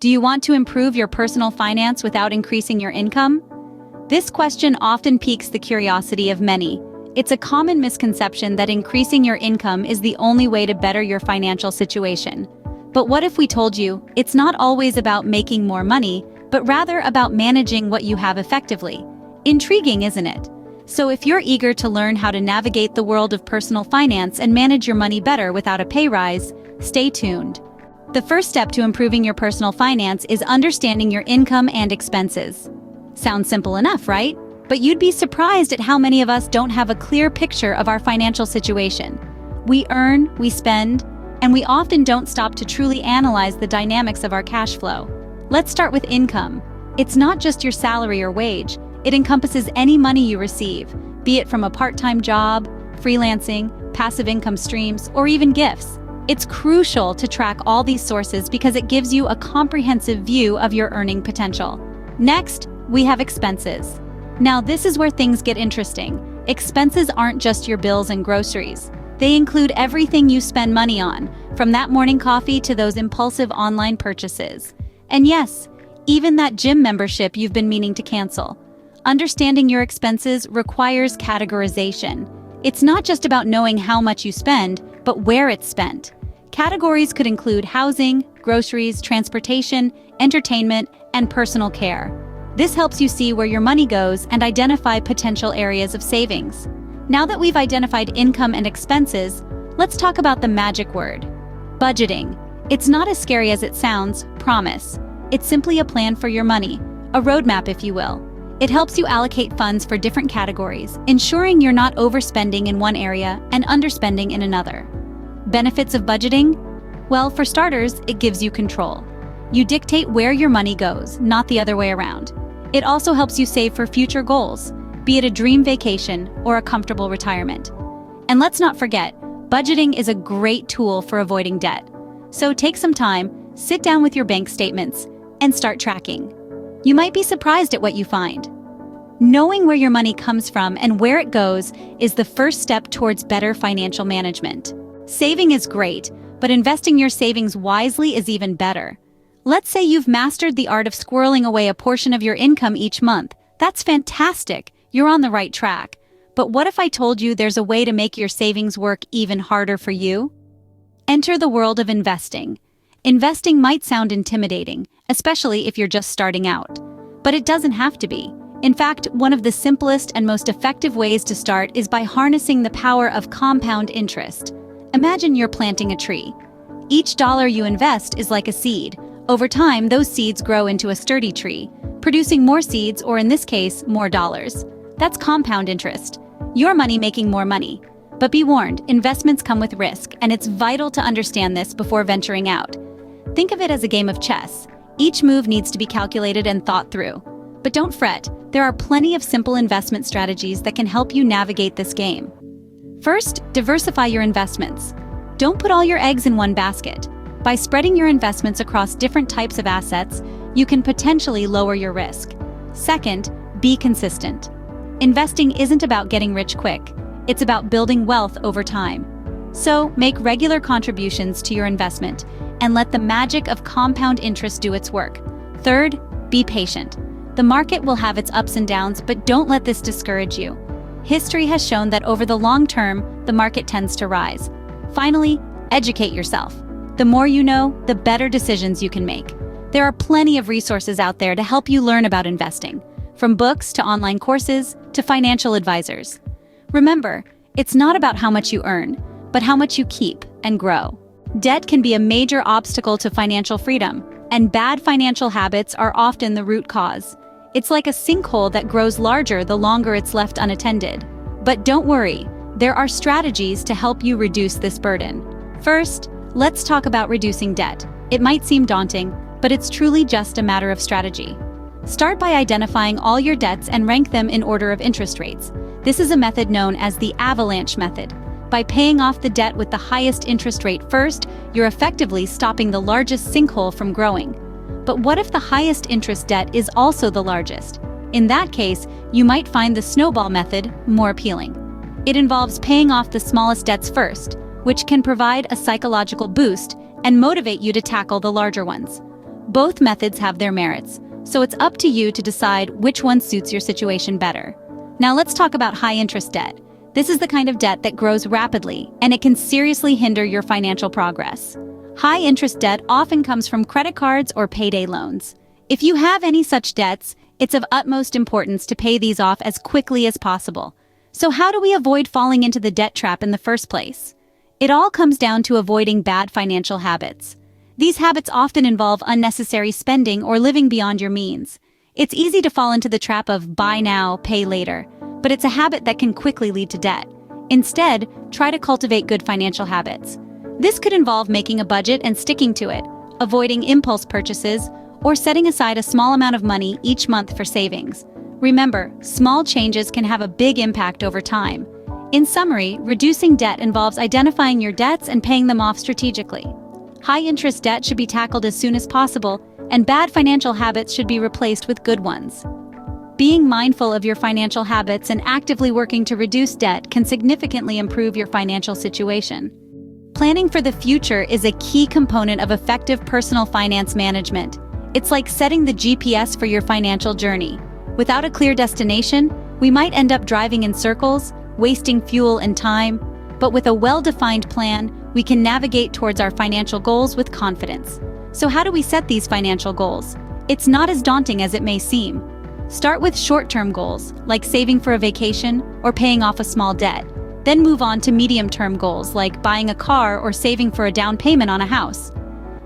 Do you want to improve your personal finance without increasing your income? This question often piques the curiosity of many. It's a common misconception that increasing your income is the only way to better your financial situation. But what if we told you it's not always about making more money, but rather about managing what you have effectively? Intriguing, isn't it? So if you're eager to learn how to navigate the world of personal finance and manage your money better without a pay rise, stay tuned. The first step to improving your personal finance is understanding your income and expenses. Sounds simple enough, right? But you'd be surprised at how many of us don't have a clear picture of our financial situation. We earn, we spend, and we often don't stop to truly analyze the dynamics of our cash flow. Let's start with income. It's not just your salary or wage. It encompasses any money you receive, be it from a part-time job, freelancing, passive income streams, or even gifts. It's crucial to track all these sources because it gives you a comprehensive view of your earning potential. Next, we have expenses. Now, this is where things get interesting. Expenses aren't just your bills and groceries. They include everything you spend money on, from that morning coffee to those impulsive online purchases. And yes, even that gym membership you've been meaning to cancel. Understanding your expenses requires categorization. It's not just about knowing how much you spend, but where it's spent. Categories could include housing, groceries, transportation, entertainment, and personal care. This helps you see where your money goes and identify potential areas of savings. Now that we've identified income and expenses, let's talk about the magic word: budgeting. It's not as scary as it sounds, promise. It's simply a plan for your money, a roadmap if you will. It helps you allocate funds for different categories, ensuring you're not overspending in one area and underspending in another. Benefits of budgeting? Well, for starters, it gives you control. You dictate where your money goes, not the other way around. It also helps you save for future goals, be it a dream vacation or a comfortable retirement. And let's not forget, budgeting is a great tool for avoiding debt. So take some time, sit down with your bank statements, and start tracking. You might be surprised at what you find. Knowing where your money comes from and where it goes is the first step towards better financial management. Saving is great, but investing your savings wisely is even better. Let's say you've mastered the art of squirreling away a portion of your income each month. That's fantastic. You're on the right track. But what if I told you there's a way to make your savings work even harder for you? Enter the world of investing. Investing might sound intimidating, especially if you're just starting out. But it doesn't have to be. In fact, one of the simplest and most effective ways to start is by harnessing the power of compound interest. Imagine you're planting a tree. Each dollar you invest is like a seed. Over time, those seeds grow into a sturdy tree, producing more seeds, or in this case, more dollars. That's compound interest. Your money making more money. But be warned, investments come with risk, and it's vital to understand this before venturing out. Think of it as a game of chess. Each move needs to be calculated and thought through. But don't fret, there are plenty of simple investment strategies that can help you navigate this game. First, diversify your investments. Don't put all your eggs in one basket. By spreading your investments across different types of assets, you can potentially lower your risk. Second, be consistent. Investing isn't about getting rich quick. It's about building wealth over time. So, make regular contributions to your investment and let the magic of compound interest do its work. Third, be patient. The market will have its ups and downs, but don't let this discourage you. History has shown that over the long term, the market tends to rise. Finally, educate yourself. The more you know, the better decisions you can make. There are plenty of resources out there to help you learn about investing, from books to online courses to financial advisors. Remember, it's not about how much you earn, but how much you keep and grow. Debt can be a major obstacle to financial freedom, and bad financial habits are often the root cause. It's like a sinkhole that grows larger the longer it's left unattended. But don't worry, there are strategies to help you reduce this burden. First, let's talk about reducing debt. It might seem daunting, but it's truly just a matter of strategy. Start by identifying all your debts and rank them in order of interest rates. This is a method known as the avalanche method. By paying off the debt with the highest interest rate first, you're effectively stopping the largest sinkhole from growing. But what if the highest interest debt is also the largest? In that case, you might find the snowball method more appealing. It involves paying off the smallest debts first, which can provide a psychological boost and motivate you to tackle the larger ones. Both methods have their merits, so it's up to you to decide which one suits your situation better. Now let's talk about high-interest debt. This is the kind of debt that grows rapidly, and it can seriously hinder your financial progress. High-interest debt often comes from credit cards or payday loans. If you have any such debts, it's of utmost importance to pay these off as quickly as possible. So how do we avoid falling into the debt trap in the first place? It all comes down to avoiding bad financial habits. These habits often involve unnecessary spending or living beyond your means. It's easy to fall into the trap of buy now, pay later, but it's a habit that can quickly lead to debt. Instead, try to cultivate good financial habits. This could involve making a budget and sticking to it, avoiding impulse purchases, or setting aside a small amount of money each month for savings. Remember, small changes can have a big impact over time. In summary, reducing debt involves identifying your debts and paying them off strategically. High-interest debt should be tackled as soon as possible, and bad financial habits should be replaced with good ones. Being mindful of your financial habits and actively working to reduce debt can significantly improve your financial situation. Planning for the future is a key component of effective personal finance management. It's like setting the GPS for your financial journey. Without a clear destination, we might end up driving in circles, wasting fuel and time, but with a well-defined plan, we can navigate towards our financial goals with confidence. So how do we set these financial goals? It's not as daunting as it may seem. Start with short-term goals, like saving for a vacation or paying off a small debt. Then move on to medium-term goals, like buying a car or saving for a down payment on a house.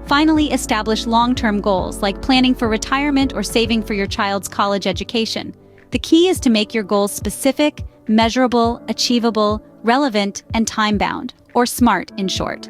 Finally, establish long-term goals, like planning for retirement or saving for your child's college education. The key is to make your goals specific, measurable, achievable, relevant, and time-bound, or SMART in short.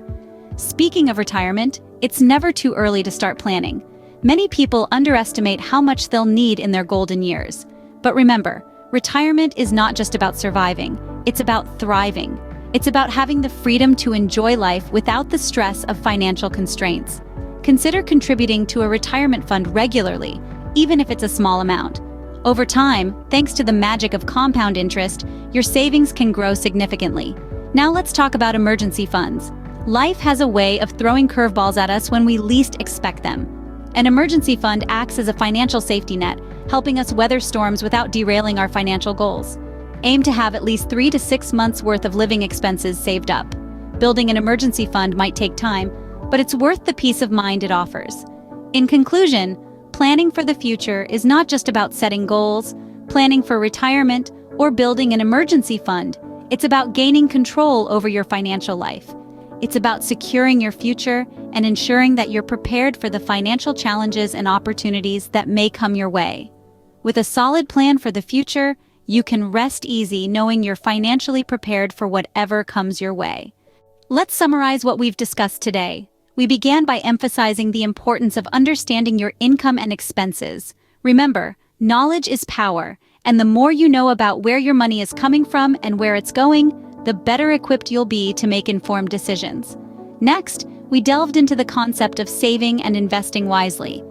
Speaking of retirement, it's never too early to start planning. Many people underestimate how much they'll need in their golden years. But remember, retirement is not just about surviving, it's about thriving. It's about having the freedom to enjoy life without the stress of financial constraints. Consider contributing to a retirement fund regularly, even if it's a small amount. Over time, thanks to the magic of compound interest, your savings can grow significantly. Now let's talk about emergency funds. Life has a way of throwing curveballs at us when we least expect them. An emergency fund acts as a financial safety net, helping us weather storms without derailing our financial goals. Aim to have at least 3 to 6 months worth of living expenses saved up. Building an emergency fund might take time, but it's worth the peace of mind it offers. In conclusion, planning for the future is not just about setting goals, planning for retirement, or building an emergency fund. It's about gaining control over your financial life. It's about securing your future and ensuring that you're prepared for the financial challenges and opportunities that may come your way. With a solid plan for the future, you can rest easy knowing you're financially prepared for whatever comes your way. Let's summarize what we've discussed today. We began by emphasizing the importance of understanding your income and expenses. Remember, knowledge is power, and the more you know about where your money is coming from and where it's going, the better equipped you'll be to make informed decisions. Next, we delved into the concept of saving and investing wisely.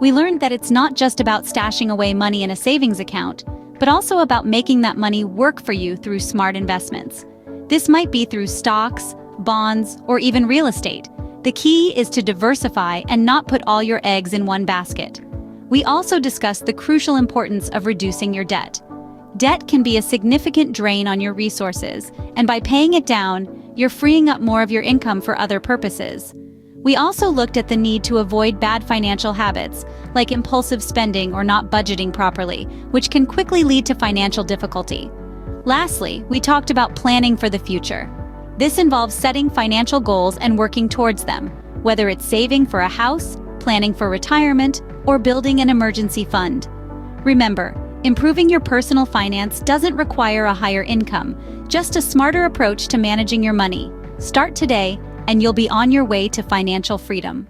We learned that it's not just about stashing away money in a savings account, but also about making that money work for you through smart investments. This might be through stocks, bonds, or even real estate. The key is to diversify and not put all your eggs in one basket. We also discussed the crucial importance of reducing your debt. Debt can be a significant drain on your resources, and by paying it down, you're freeing up more of your income for other purposes. We also looked at the need to avoid bad financial habits, like impulsive spending or not budgeting properly, which can quickly lead to financial difficulty. Lastly, we talked about planning for the future. This involves setting financial goals and working towards them, whether it's saving for a house, planning for retirement, or building an emergency fund. Remember, improving your personal finance doesn't require a higher income, just a smarter approach to managing your money. Start today, and you'll be on your way to financial freedom.